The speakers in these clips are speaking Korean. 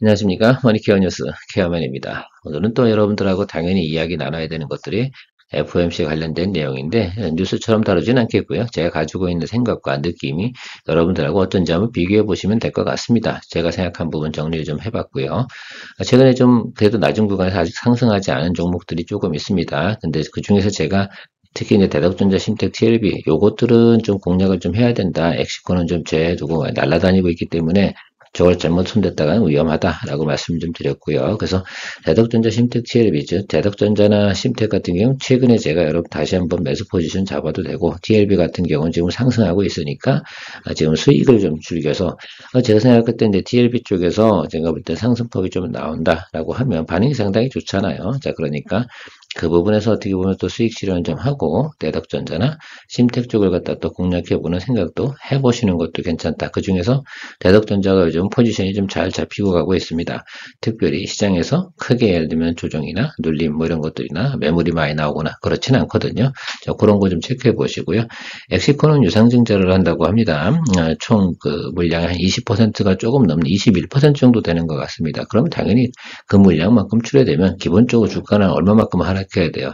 안녕하십니까. 머니케어 뉴스 케어맨입니다. 오늘은 또 여러분들하고 당연히 이야기 나눠야 되는 것들이 FOMC 관련된 내용인데 뉴스처럼 다루진 않겠고요. 제가 가지고 있는 생각과 느낌이 여러분들하고 어떤지 한번 비교해 보시면 될 것 같습니다. 제가 생각한 부분 정리를 좀 해봤고요. 최근에 좀 그래도 낮은 구간에서 아직 상승하지 않은 종목들이 조금 있습니다. 근데 그 중에서 제가 특히 이제 대덕전자, 심택, TLB 요것들은 좀 공략을 좀 해야 된다. 엑시코는 좀 제두고 날아다니고 있기 때문에 저걸 잘못 손댔다가는 위험하다라고 말씀 좀 드렸고요. 그래서 대덕전자, 심택, TLB, 즉 대덕전자나 심택 같은 경우는 최근에 제가 여러분 다시 한번 매수 포지션 잡아도 되고 TLB 같은 경우는 지금 상승하고 있으니까 지금 수익을 좀 즐겨서 제가 생각할 때 이제 TLB 쪽에서 제가 볼 때 상승폭이 좀 나온다라고 하면 반응이 상당히 좋잖아요. 자, 그러니까 그 부분에서 어떻게 보면 또 수익 실현 좀 하고 대덕전자나 심택 쪽을 갖다 또 공략해보는 생각도 해보시는 것도 괜찮다. 그 중에서 대덕전자가 요즘 포지션이 좀 잘 잡히고 가고 있습니다. 특별히 시장에서 크게 예를 들면 조정이나 눌림 뭐 이런 것들이나 매물이 많이 나오거나 그렇진 않거든요. 자, 그런 거 좀 체크해 보시고요. 엑시코는 유상증자를 한다고 합니다. 총 그 물량의 한 20%가 조금 넘는 21% 정도 되는 것 같습니다. 그러면 당연히 그 물량만큼 출회되면 기본적으로 주가는 얼마만큼 하락해야 돼요.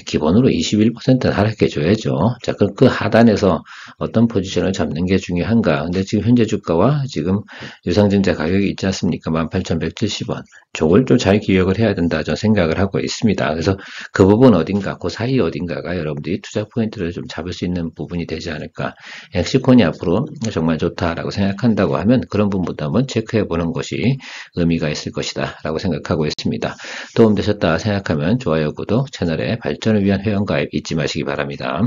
기본으로 21%는 하락해 줘야죠. 자, 그럼 그 하단에서 어떤 포지션을 잡는 게 중요한가? 근데 지금 현재 주가와 지금 유상증자 가격이 있지 않습니까? 18,170원. 저걸 좀 잘 기억을 해야 된다. 저는 생각을 하고 있습니다. 그래서 그 부분 어딘가, 그 사이 어딘가가 여러분들이 투자 포인트를 좀 잡을 수 있는 부분이 되지 않을까. 엑시콘이 앞으로 정말 좋다라고 생각한다고 하면 그런 부분부터 한번 체크해 보는 것이 의미가 있을 것이다. 라고 생각하고 있습니다. 도움되셨다 생각하면 좋아요, 구독, 채널의 발전을 위한 회원가입 잊지 마시기 바랍니다.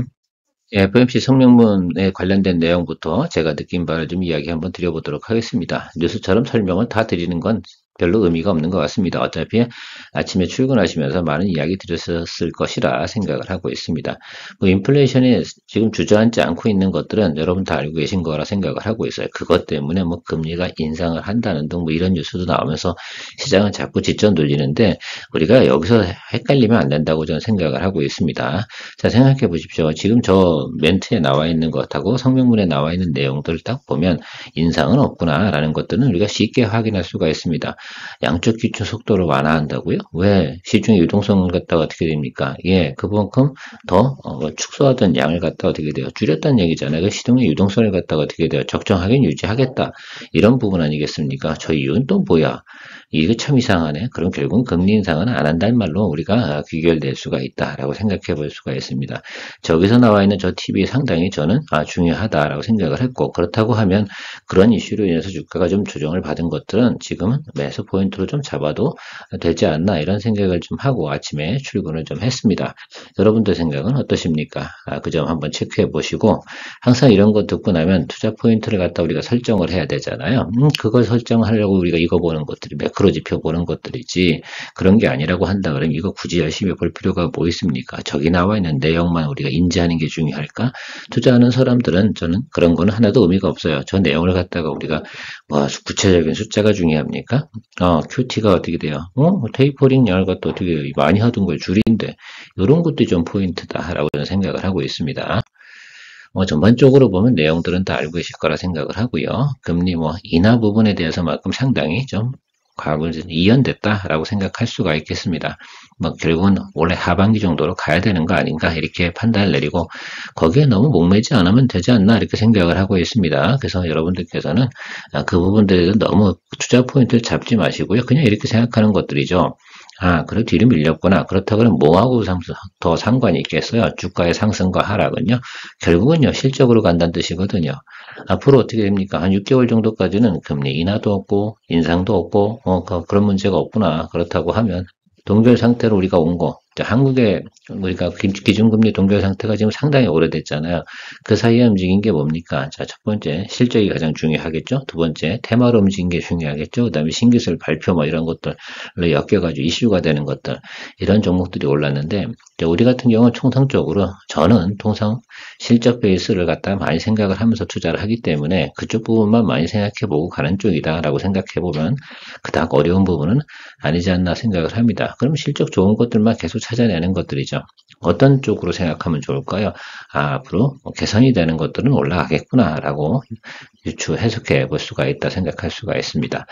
FMC 성명문에 관련된 내용부터 제가 느낀 바를 좀 이야기 한번 드려보도록 하겠습니다. 뉴스처럼 설명을 다 드리는 건 별로 의미가 없는 것 같습니다. 어차피 아침에 출근하시면서 많은 이야기 드렸을 것이라 생각을 하고 있습니다. 뭐 인플레이션이 지금 주저앉지 않고 있는 것들은 여러분 다 알고 계신 거라 생각을 하고 있어요. 그것 때문에 뭐 금리가 인상을 한다는 등 뭐 이런 뉴스도 나오면서 시장은 자꾸 뒷전 돌리는데 우리가 여기서 헷갈리면 안 된다고 저는 생각을 하고 있습니다. 자, 생각해 보십시오. 지금 저 멘트에 나와 있는 것하고 성명문에 나와 있는 내용들을 딱 보면 인상은 없구나라는 것들은 우리가 쉽게 확인할 수가 있습니다. 양적 기초 속도를 완화한다고요? 왜 시중의 유동성을 갖다가 어떻게 됩니까? 예, 그만큼 더 축소하던 양을 갖다가 어떻게 돼요? 줄였다는 얘기잖아요. 그 시중의 유동성을 갖다가 어떻게 돼요? 적정하게 유지하겠다. 이런 부분 아니겠습니까? 저 이유는 또 뭐야? 이거 참 이상하네. 그럼 결국은 금리 인상은 안 한다는 말로 우리가 귀결될 수가 있다라고 생각해 볼 수가 있습니다. 저기서 나와 있는 저 팁이 상당히 저는 중요하다라고 생각을 했고 그렇다고 하면 그런 이슈로 인해서 주가가 좀 조정을 받은 것들은 지금은 매수 포인트로 좀 잡아도 되지 않나 이런 생각을 좀 하고 아침에 출근을 좀 했습니다. 여러분들 생각은 어떠십니까? 그 점 한번 체크해 보시고 항상 이런 거 듣고 나면 투자 포인트를 갖다 우리가 설정을 해야 되잖아요. 그걸 설정하려고 우리가 이거 보는 것들이 매크로 지표 보는 것들이지 그런 게 아니라고 한다 그러면 이거 굳이 열심히 볼 필요가 뭐 있습니까? 저기 나와 있는 내용만 우리가 인지하는 게 중요할까? 투자하는 사람들은 저는 그런 거는 하나도 의미가 없어요. 저 내용을 갖다가 우리가 뭐 구체적인 숫자가 중요합니까? QT가 어떻게 돼요? 테이퍼링 양을 갖다 어떻게 많이 하던 걸 줄인데 이런 것도 좀 포인트다라고 저는 생각을 하고 있습니다. 전반적으로 보면 내용들은 다 알고 계실 거라 생각을 하고요. 금리 인하 부분에 대해서만큼 상당히 좀 과학을 이연됐다라고 생각할 수가 있겠습니다. 결국은 원래 하반기 정도로 가야 되는 거 아닌가 이렇게 판단을 내리고 거기에 너무 목매지 않으면 되지 않나 이렇게 생각을 하고 있습니다. 그래서 여러분들께서는 그 부분들에서 너무 투자 포인트를 잡지 마시고요. 그냥 이렇게 생각하는 것들이죠. 그래 뒤로 밀렸구나. 그렇다고 하면 뭐하고 더 상관이 있겠어요? 주가의 상승과 하락은요. 결국은요. 실적으로 간다는 뜻이거든요. 앞으로 어떻게 됩니까? 한 6개월 정도까지는 금리 인하도 없고 인상도 없고 그런 문제가 없구나. 그렇다고 하면 동결 상태로 우리가 온 거. 한국의 우리가 기준금리 동결 상태가 지금 상당히 오래됐잖아요. 그 사이에 움직인 게 뭡니까? 자, 첫 번째 실적이 가장 중요하겠죠. 두 번째 테마로 움직인 게 중요하겠죠. 그다음에 신기술 발표 뭐 이런 것들로 엮여가지고 이슈가 되는 것들 이런 종목들이 올랐는데 우리 같은 경우는 통상적으로 저는 통상 실적 베이스를 갖다가 많이 생각을 하면서 투자를 하기 때문에 그쪽 부분만 많이 생각해보고 가는 쪽이다라고 생각해보면 그닥 어려운 부분은 아니지 않나 생각을 합니다. 그럼 실적 좋은 것들만 계속 찾아내는 것들이죠. 어떤 쪽으로 생각하면 좋을까요? 앞으로 개선이 되는 것들은 올라가겠구나라고 유추 해석해 볼 수가 있다 생각할 수가 있습니다.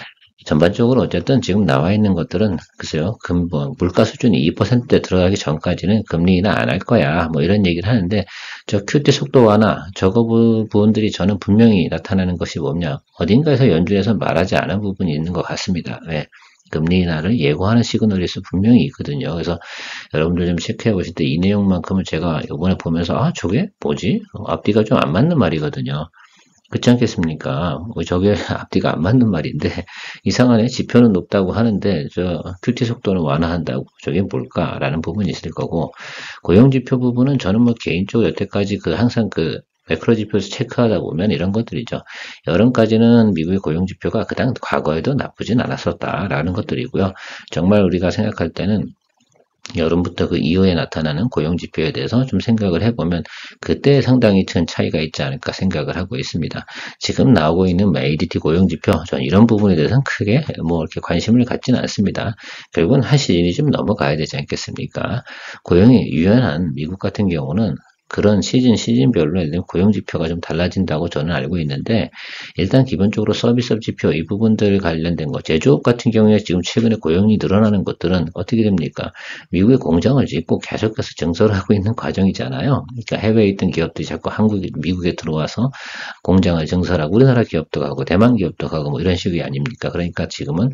전반적으로 어쨌든 지금 나와 있는 것들은 글쎄요, 뭐 물가 수준이 2%대 들어가기 전까지는 금리 인하 안 할 거야. 뭐 이런 얘기를 하는데 저 QT 속도 완화 저거 부분들이 저는 분명히 나타나는 것이 뭐냐. 어딘가에서 연준에서 말하지 않은 부분이 있는 것 같습니다. 왜? 금리 인하를 예고하는 시그널이 분명히 있거든요. 그래서 여러분들 좀 체크해 보실 때 이 내용만큼은 제가 이번에 보면서 아 저게 뭐지? 앞뒤가 좀 안 맞는 말이거든요. 그렇지 않겠습니까? 저게 앞뒤가 안 맞는 말인데 이상하네. 지표는 높다고 하는데 저 큐티 속도는 완화한다고 저게 뭘까라는 부분이 있을 거고 고용 지표 부분은 저는 뭐 개인적으로 여태까지 항상 매크로 지표에서 체크하다 보면 이런 것들이죠. 여름까지는 미국의 고용 지표가 그당 과거에도 나쁘진 않았었다라는 것들이고요. 정말 우리가 생각할 때는 여름부터 그 이후에 나타나는 고용 지표에 대해서 좀 생각을 해보면 그때 상당히 큰 차이가 있지 않을까 생각을 하고 있습니다. 지금 나오고 있는 ADT 고용 지표, 전 이런 부분에 대해서는 크게 뭐 이렇게 관심을 갖지는 않습니다. 결국은 한 시즌이 좀 넘어가야 되지 않겠습니까? 고용이 유연한 미국 같은 경우는 그런 시즌별로 고용 지표가 좀 달라진다고 저는 알고 있는데 일단 기본적으로 서비스업 지표 이 부분들 관련된 거 제조업 같은 경우에 지금 최근에 고용이 늘어나는 것들은 어떻게 됩니까? 미국에 공장을 짓고 계속해서 증설을 하고 있는 과정이잖아요. 그러니까 해외에 있던 기업들이 자꾸 미국에 들어와서 공장을 증설하고 우리나라 기업도 가고 대만 기업도 가고 뭐 이런 식이 아닙니까? 그러니까 지금은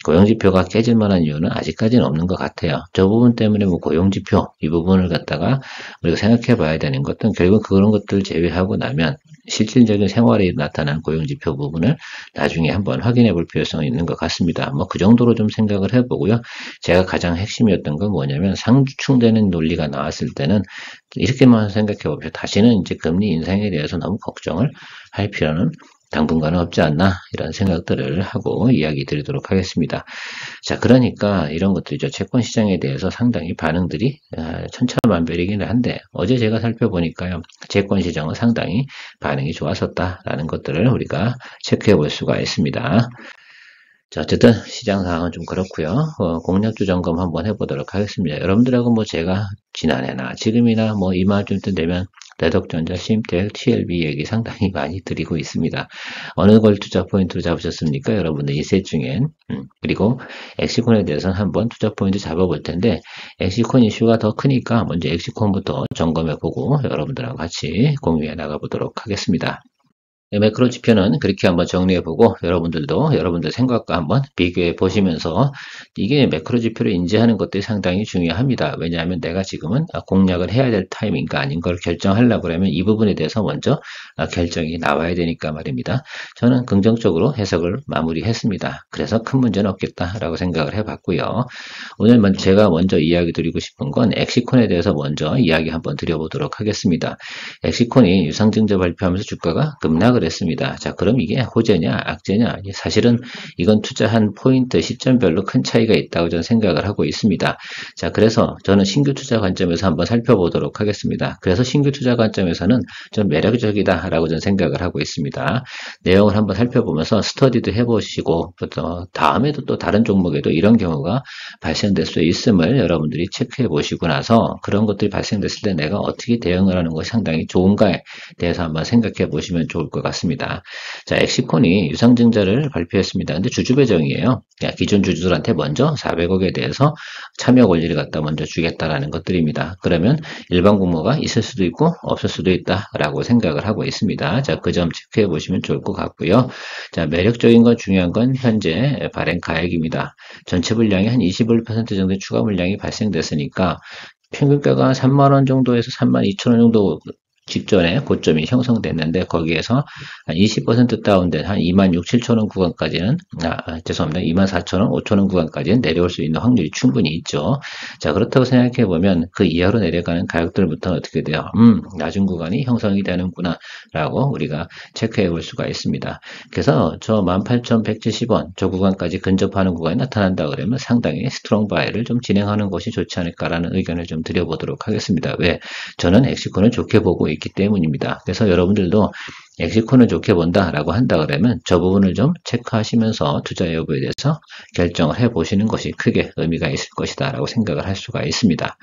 고용지표가 깨질 만한 이유는 아직까지는 없는 것 같아요. 저 부분 때문에 뭐 고용지표 이 부분을 갖다가 우리가 생각해 봐야 되는 것은 결국 그런 것들 제외하고 나면 실질적인 생활에 나타난 고용지표 부분을 나중에 한번 확인해 볼 필요성이 있는 것 같습니다. 뭐 그 정도로 좀 생각을 해보고요. 제가 가장 핵심이었던 건 뭐냐면 상주충되는 논리가 나왔을 때는 이렇게만 생각해 봅시다. 다시는 이제 금리 인상에 대해서 너무 걱정을 할 필요는 당분간은 없지 않나 이런 생각들을 하고 이야기 드리도록 하겠습니다. 자, 그러니까 이런 것들이죠. 채권 시장에 대해서 상당히 반응들이 천차만별이긴 한데 어제 제가 살펴보니까요. 채권 시장은 상당히 반응이 좋았었다라는 것들을 우리가 체크해 볼 수가 있습니다. 자, 어쨌든 시장 상황은 좀 그렇고요. 공략주 점검 한번 해보도록 하겠습니다. 여러분들하고 뭐 제가 지난해나 지금이나 뭐 이맘쯤 되면 대덕전자, 심텍, TLB 얘기 상당히 많이 드리고 있습니다. 어느 걸 투자 포인트로 잡으셨습니까? 여러분들 이 셋 중엔. 그리고 엑시콘에 대해서는 한번 투자 포인트 잡아볼 텐데 엑시콘 이슈가 더 크니까 먼저 엑시콘부터 점검해보고 여러분들하고 같이 공유해 나가보도록 하겠습니다. 매크로 지표는 그렇게 한번 정리해보고 여러분들도 여러분들 생각과 한번 비교해 보시면서 이게 매크로 지표를 인지하는 것들이 상당히 중요합니다. 왜냐하면 내가 지금은 공략을 해야 될 타이밍인가 아닌 걸 결정하려고 하면 이 부분에 대해서 먼저 결정이 나와야 되니까 말입니다. 저는 긍정적으로 해석을 마무리했습니다. 그래서 큰 문제는 없겠다라고 생각을 해봤고요. 오늘 제가 먼저 이야기 드리고 싶은 건 엑시콘에 대해서 먼저 이야기 한번 드려보도록 하겠습니다. 엑시콘이 유상증자 발표하면서 주가가 급락을 했습니다. 자, 그럼 이게 호재냐 악재냐? 사실은 이건 투자한 포인트 시점별로 큰 차이가 있다고 저는 생각을 하고 있습니다. 자, 그래서 저는 신규 투자 관점에서 한번 살펴보도록 하겠습니다. 그래서 신규 투자 관점에서는 좀 매력적이다라고 저는 생각을 하고 있습니다. 내용을 한번 살펴보면서 스터디도 해보시고 또 다음에도 또 다른 종목에도 이런 경우가 발생될 수 있음을 여러분들이 체크해 보시고 나서 그런 것들이 발생됐을 때 내가 어떻게 대응을 하는 것이 상당히 좋은가에 대해서 한번 생각해 보시면 좋을 것 같습니다. 자, 엑시콘이 유상증자를 발표했습니다. 근데 주주 배정이에요. 기존 주주들한테 먼저 400억에 대해서 참여 권리를 갖다 먼저 주겠다라는 것들입니다. 그러면 일반 공모가 있을 수도 있고 없을 수도 있다라고 생각을 하고 있습니다. 자, 그 점 체크해 보시면 좋을 것 같고요. 자, 매력적인 건 중요한 건 현재 발행 가액입니다. 전체 물량이 한 21% 정도의 추가 물량이 발생됐으니까 평균가가 3만 원 정도에서 3만 2천 원 정도 직전에 고점이 형성됐는데 거기에서 한 20% 다운된 한 2만 6, 7천 원 구간까지는 죄송합니다. 2만 4천 원, 5천 원 구간까지는 내려올 수 있는 확률이 충분히 있죠. 자, 그렇다고 생각해 보면 그 이하로 내려가는 가격들부터는 어떻게 돼요? 낮은 구간이 형성이 되는구나 라고 우리가 체크해 볼 수가 있습니다. 그래서 저 18,170원 저 구간까지 근접하는 구간이 나타난다 그러면 상당히 스트롱 바이를 좀 진행하는 것이 좋지 않을까라는 의견을 좀 드려보도록 하겠습니다. 왜? 저는 엑시콘을 좋게 보고 있기 때문입니다. 그래서 여러분들도 엑시콘을 좋게 본다라고 한다 그러면 저 부분을 좀 체크하시면서 투자 여부에 대해서 결정을 해보시는 것이 크게 의미가 있을 것이다 라고 생각을 할 수가 있습니다.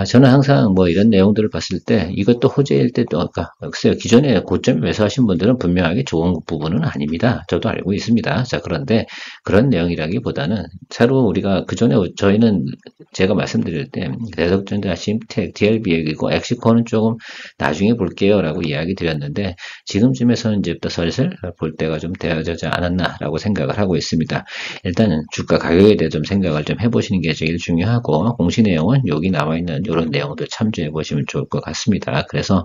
저는 항상 뭐 이런 내용들을 봤을 때 이것도 호재일 때도 아까 글쎄요. 기존에 고점에 매수하신 분들은 분명하게 좋은 부분은 아닙니다. 저도 알고 있습니다. 자, 그런데 그런 내용이라기보다는 새로 우리가 그전에 저희는 제가 말씀드릴 때 대덕전자, 심텍, DLB 얘기고 엑시코는 조금 나중에 볼게요라고 이야기 드렸는데 지금쯤에서는 이제부터 슬슬 볼 때가 좀 되어지지 않았나라고 생각을 하고 있습니다. 일단은 주가 가격에 대해 좀 생각을 좀 해보시는 게 제일 중요하고 공시 내용은 여기 나와 있는 이런 내용들 참조해 보시면 좋을 것 같습니다. 그래서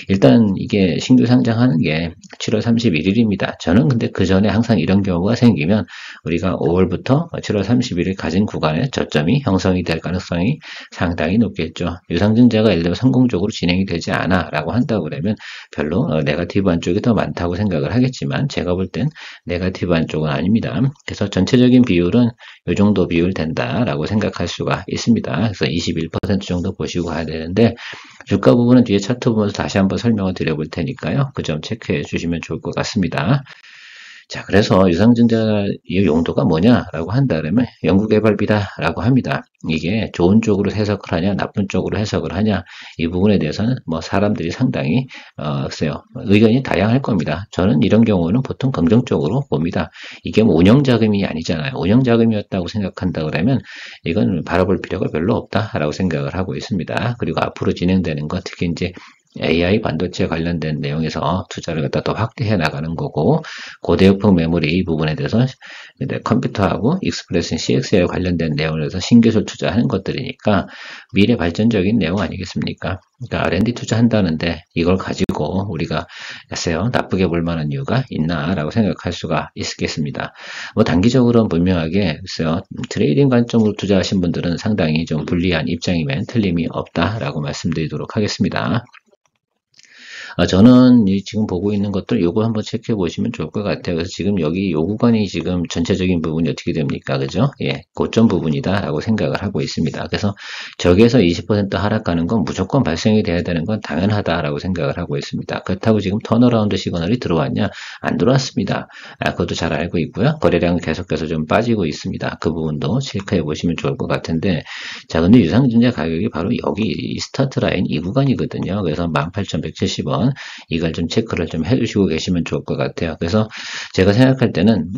일단 이게 신규 상장하는 게 7월 31일입니다. 저는 근데 그 전에 항상 이런 경우가 생기면 우리가 5월부터 7월 31일 가진 구간에 저점이 형성이 될 가능성이 상당히 높겠죠. 유상증자가 예를 들면 성공적으로 진행이 되지 않아 라고 한다고 그러면 별로 네거티브한 쪽이 더 많다고 생각을 하겠지만 제가 볼 땐 네거티브한 쪽은 아닙니다. 그래서 전체적인 비율은 이 정도 비율 된다라고 생각할 수가 있습니다. 그래서 21% 정도 보시고 가야 되는데 주가 부분은 뒤에 차트 보면서 다시 한번 설명을 드려볼 테니까요. 그 점 체크해 주시면 좋을 것 같습니다. 자, 그래서 유상증자의 용도가 뭐냐라고 한다면 연구개발비다라고 합니다. 이게 좋은 쪽으로 해석을 하냐, 나쁜 쪽으로 해석을 하냐, 이 부분에 대해서는 뭐 사람들이 상당히 글쎄요, 의견이 다양할 겁니다. 저는 이런 경우는 보통 긍정적으로 봅니다. 이게 뭐 운영자금이 아니잖아요. 운영자금이었다고 생각한다 그러면 이건 바라볼 필요가 별로 없다라고 생각을 하고 있습니다. 그리고 앞으로 진행되는 것, 특히 이제 AI 반도체 관련된 내용에서 투자를 갖다 더 확대해 나가는 거고, 고대역폭 메모리 이 부분에 대해서 컴퓨터하고 익스프레스 CXL 관련된 내용을 해서 신기술 투자하는 것들이니까 미래 발전적인 내용 아니겠습니까? 그러니까 R&D 투자한다는데 이걸 가지고 우리가 글쎄요, 나쁘게 볼 만한 이유가 있나라고 생각할 수가 있겠습니다. 뭐 단기적으로는 분명하게 글쎄요, 트레이딩 관점으로 투자하신 분들은 상당히 좀 불리한 입장이면 틀림이 없다라고 말씀드리도록 하겠습니다. 저는 지금 보고 있는 것들 요거 한번 체크해 보시면 좋을 것 같아요. 그래서 지금 여기 요 구간이 지금 전체적인 부분이 어떻게 됩니까? 그죠? 예, 고점 부분이다라고 생각을 하고 있습니다. 그래서 저기에서 20% 하락가는 건 무조건 발생이 돼야 되는 건 당연하다라고 생각을 하고 있습니다. 그렇다고 지금 턴어라운드 시그널이 들어왔냐? 안 들어왔습니다. 그것도 잘 알고 있고요. 거래량은 계속해서 좀 빠지고 있습니다. 그 부분도 체크해 보시면 좋을 것 같은데, 자, 근데 유상증자 가격이 바로 여기 이 스타트 라인 이 구간이거든요. 그래서 18,170원 이걸 좀 체크를 좀 해주시고 계시면 좋을 것 같아요. 그래서 제가 생각할 때는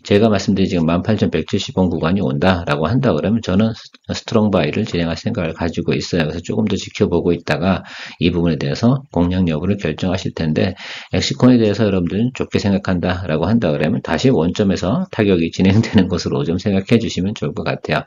제가 말씀드린 지금 18,170원 구간이 온다라고 한다 그러면 저는 스트롱 바이를 진행할 생각을 가지고 있어요. 그래서 조금 더 지켜보고 있다가 이 부분에 대해서 공략 여부를 결정하실 텐데 엑시콘에 대해서 여러분들은 좋게 생각한다라고 한다 그러면 다시 원점에서 타격이 진행되는 것으로 좀 생각해 주시면 좋을 것 같아요.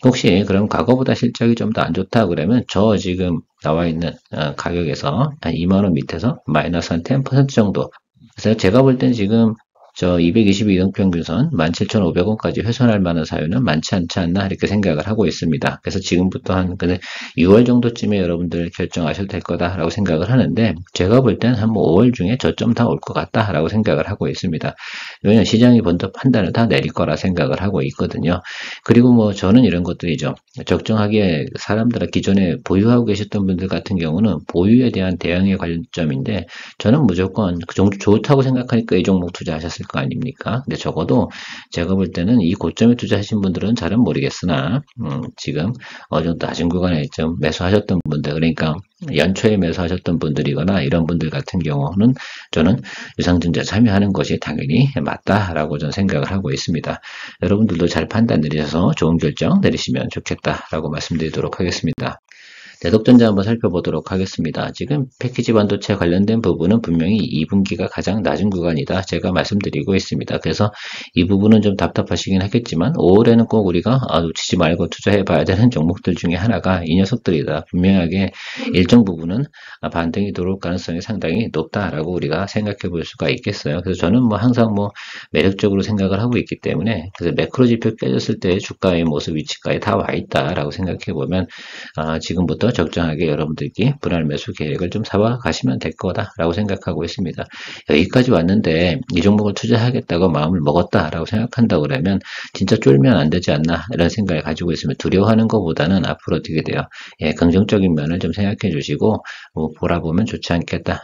혹시 그럼 과거보다 실적이 좀 더 안 좋다 그러면 저 지금 나와 있는 가격에서 한 2만원 밑에서 마이너스 한 10% 정도. 그래서 제가 볼 땐 지금 저 222등평균선 17,500원까지 훼손할 만한 사유는 많지 않지 않나 이렇게 생각을 하고 있습니다. 그래서 지금부터 한 6월 정도쯤에 여러분들 결정하셔도 될 거다라고 생각을 하는데 제가 볼 땐 한 5월 중에 저점 다 올 것 같다라고 생각을 하고 있습니다. 왜냐면 시장이 먼저 판단을 다 내릴 거라 생각을 하고 있거든요. 그리고 뭐 저는 이런 것들이죠. 적정하게 사람들 기존에 보유하고 계셨던 분들 같은 경우는 보유에 대한 대응의 관점인데 저는 무조건 그 정도 좋다고 생각하니까 이 종목 투자하셨을 거 아닙니까? 근데 적어도 제가 볼 때는 이 고점에 투자하신 분들은 잘은 모르겠으나 지금 어느 정도 낮은 구간에 좀 매수하셨던 분들 그러니까 연초에 매수하셨던 분들이거나 이런 분들 같은 경우는 저는 유상증자 참여하는 것이 당연히 맞다라고 저는 생각을 하고 있습니다. 여러분들도 잘 판단 내리셔서 좋은 결정 내리시면 좋겠다라고 말씀드리도록 하겠습니다. 대독전자 한번 살펴보도록 하겠습니다. 지금 패키지 반도체 관련된 부분은 분명히 2분기가 가장 낮은 구간이다. 제가 말씀드리고 있습니다. 그래서 이 부분은 좀 답답하시긴 하겠지만 5월에는 꼭 우리가 놓치지 말고 투자해 봐야 되는 종목들 중에 하나가 이 녀석들이다. 분명하게 일정 부분은 반등이 들어올 가능성이 상당히 높다라고 우리가 생각해 볼 수가 있겠어요. 그래서 저는 뭐 항상 뭐 매력적으로 생각을 하고 있기 때문에 그래서 매크로 지표 깨졌을 때 주가의 모습 위치까지 다 와 있다라고 생각해 보면 지금부터 적정하게 여러분들끼리 분할 매수 계획을 좀 잡아 가시면 될 거다라고 생각하고 있습니다. 여기까지 왔는데 이 종목을 투자하겠다고 마음을 먹었다라고 생각한다고 그러면 진짜 쫄면 안 되지 않나 이런 생각을 가지고 있으면 두려워하는 것보다는 앞으로 어떻게 돼요? 예, 긍정적인 면을 좀 생각해 주시고 보라보면 좋지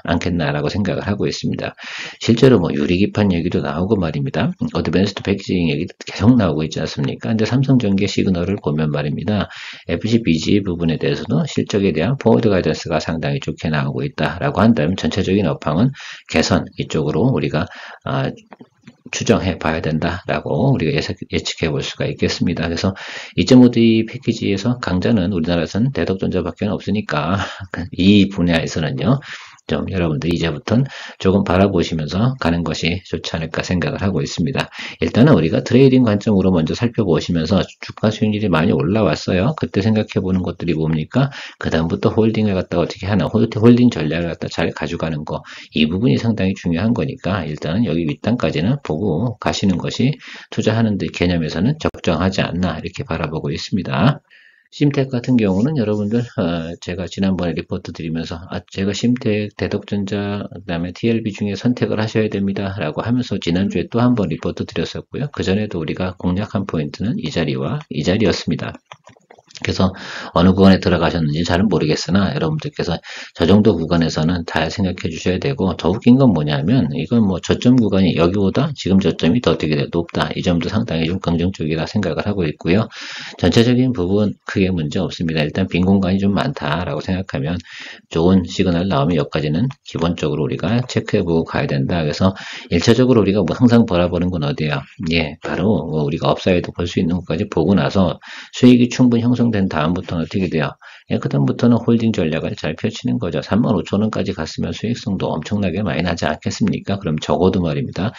않겠나라고 생각을 하고 있습니다. 실제로 뭐 유리기판 얘기도 나오고 말입니다. 어드밴스드 패키징 얘기도 계속 나오고 있지 않습니까? 근데 삼성전기 시그널을 보면 말입니다. FCBG 부분에 대해서도 실적에 대한 포워드 가이던스가 상당히 좋게 나오고 있다라고 한다면 전체적인 업황은 개선 이쪽으로 우리가 추정해 봐야 된다라고 우리가 예측해 볼 수가 있겠습니다. 그래서 2.5D 패키지에서 강자는 우리나라에서는 대덕전자밖에 없으니까 이 분야에서는요. 좀 여러분들 이제부터는 조금 바라보시면서 가는 것이 좋지 않을까 생각을 하고 있습니다. 일단은 우리가 트레이딩 관점으로 먼저 살펴보시면서 주가 수익률이 많이 올라왔어요. 그때 생각해 보는 것들이 뭡니까? 그 다음부터 홀딩을 갖다 어떻게 하나, 홀딩 전략을 갖다 잘 가져가는 거, 이 부분이 상당히 중요한 거니까 일단은 여기 윗단까지는 보고 가시는 것이 투자하는 데 개념에서는 적정하지 않나 이렇게 바라보고 있습니다. 심텍 같은 경우는 여러분들 제가 지난번에 리포트 드리면서 제가 심텍, 대덕전자, 그다음에 TLB 중에 선택을 하셔야 됩니다 라고 하면서 지난주에 또 한 번 리포트 드렸었고요. 그전에도 우리가 공략한 포인트는 이 자리와 이 자리였습니다. 그래서 어느 구간에 들어가셨는지 잘은 모르겠으나 여러분들께서 저 정도 구간에서는 다 생각해 주셔야 되고, 더 웃긴 건 뭐냐면 이건 뭐 저점 구간이 여기보다 지금 저점이 더 되게 높다, 이 점도 상당히 좀 긍정적이라 생각을 하고 있고요. 전체적인 부분 크게 문제 없습니다. 일단 빈 공간이 좀 많다라고 생각하면 좋은 시그널 나오면 여기까지는 기본적으로 우리가 체크해 보고 가야 된다. 그래서 1차적으로 우리가 뭐 항상 바라보는 건 어디야? 예, 바로 뭐 우리가 업사이드 볼 수 있는 것까지 보고 나서 수익이 충분히 형성된 다음부터는 어떻게 돼요? 예, 그 다음부터는 홀딩 전략을 잘 펼치는 거죠. 35,000원까지 갔으면 수익성도 엄청나게 많이 나지 않겠습니까? 그럼 적어도 말입니다.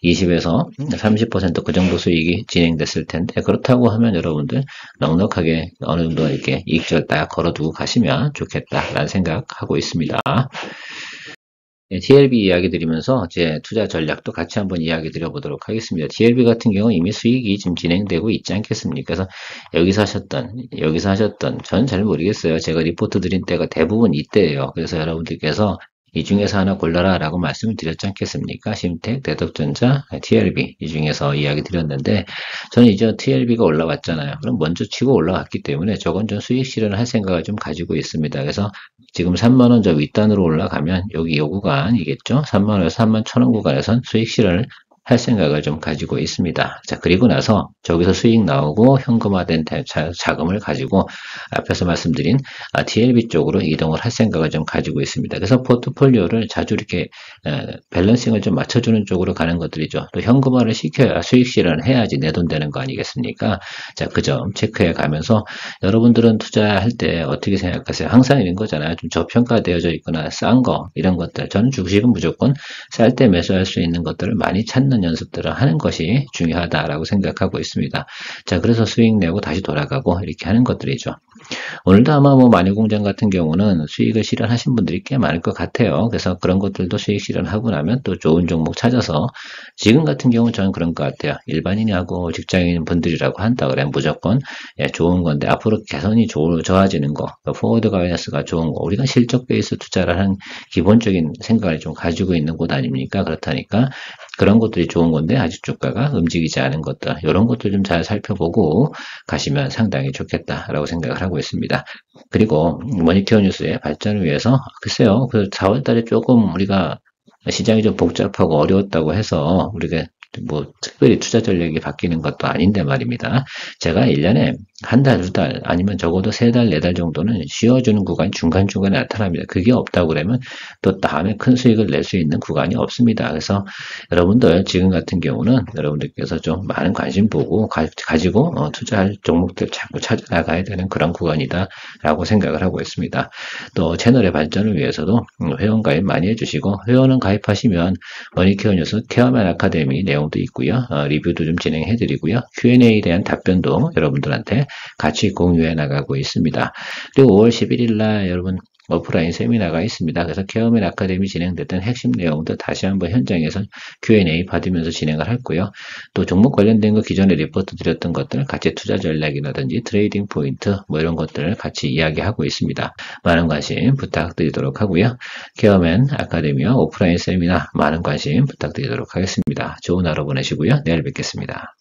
20에서 30% 그 정도 수익이 진행됐을 텐데, 그렇다고 하면 여러분들 넉넉하게 어느 정도 이렇게 이익절 딱 걸어두고 가시면 좋겠다라는 생각하고 있습니다. 예, TLB 이야기 드리면서 제 투자 전략도 같이 한번 이야기 드려보도록 하겠습니다. TLB 같은 경우 이미 수익이 지금 진행되고 있지 않겠습니까? 그래서 여기서 하셨던, 저는 잘 모르겠어요. 제가 리포트 드린 때가 대부분 이때예요. 그래서 여러분들께서 이 중에서 하나 골라라 라고 말씀을 드렸지 않겠습니까? 심텍, 대덕전자, TLB 이 중에서 이야기 드렸는데, 저는 이제 TLB가 올라왔잖아요. 그럼 먼저 치고 올라왔기 때문에 저건 좀 수익 실현을 할 생각을 좀 가지고 있습니다. 그래서 지금 3만원 저 윗단으로 올라가면 여기 요 구간이겠죠? 3만원에서 31,000원 구간에선 수익 실현을 할 생각을 좀 가지고 있습니다. 자, 그리고 나서 저기서 수익 나오고 현금화된 자금을 가지고 앞에서 말씀드린 TLB 쪽으로 이동을 할 생각을 좀 가지고 있습니다. 그래서 포트폴리오를 자주 이렇게 밸런싱을 좀 맞춰주는 쪽으로 가는 것들이죠. 또 현금화를 시켜야 수익 실현을 해야지 내 돈 되는 거 아니겠습니까? 자, 그 점 체크해 가면서 여러분들은 투자할 때 어떻게 생각하세요? 항상 이런 거잖아요. 좀 저평가되어져 있거나 싼 거, 이런 것들. 저는 주식은 무조건 쌀 때 매수할 수 있는 것들을 많이 찾는 연습들을 하는 것이 중요하다라고 생각하고 있습니다. 자, 그래서 수익 내고 다시 돌아가고 이렇게 하는 것들이죠. 오늘도 아마 뭐 마녀공장 같은 경우는 수익을 실현하신 분들이 꽤 많을 것 같아요. 그래서 그런 것들도 수익 실현하고 나면 또 좋은 종목 찾아서, 지금 같은 경우는 저는 그런 것 같아요. 일반인하고 직장인 분들이라고 한다 그러면 무조건 좋은 건데, 앞으로 개선이 좋아지는 거, 포워드 가이던스가 좋은 거, 우리가 실적 베이스 투자를 하는 기본적인 생각을 좀 가지고 있는 곳 아닙니까? 그렇다니까 그런 것들이 좋은 건데 아직 주가가 움직이지 않은 것들, 이런 것들 좀 잘 살펴보고 가시면 상당히 좋겠다라고 생각을 하고 있습니다. 그리고 머니케어 뉴스의 발전을 위해서, 글쎄요, 그 4월 달에 조금 우리가 시장이 좀 복잡하고 어려웠다고 해서 우리가 뭐 특별히 투자 전략이 바뀌는 것도 아닌데 말입니다. 제가 1년에 한 달, 두 달, 아니면 적어도 세 달, 네 달 정도는 쉬어주는 구간이 중간중간에 나타납니다. 그게 없다고 그러면 또 다음에 큰 수익을 낼 수 있는 구간이 없습니다. 그래서 여러분들 지금 같은 경우는 여러분들께서 좀 많은 관심 보고 가지고 투자할 종목들 자꾸 찾아 나가야 되는 그런 구간이다 라고 생각을 하고 있습니다. 또 채널의 발전을 위해서도 회원 가입 많이 해주시고, 회원은 가입하시면 머니케어 뉴스 케어맨 아카데미 내용도 있고요. 리뷰도 좀 진행해 드리고요. Q&A에 대한 답변도 여러분들한테 같이 공유해 나가고 있습니다. 그리고 5월 11일 날 여러분 오프라인 세미나가 있습니다. 그래서 케어맨 아카데미 진행됐던 핵심 내용도 다시 한번 현장에서 Q&A 받으면서 진행을 했고요. 또 종목 관련된 거 기존에 리포트 드렸던 것들, 가치 투자 전략이라든지 트레이딩 포인트 뭐 이런 것들을 같이 이야기하고 있습니다. 많은 관심 부탁드리도록 하고요. 케어맨 아카데미와 오프라인 세미나 많은 관심 부탁드리도록 하겠습니다. 좋은 하루 보내시고요. 내일 뵙겠습니다.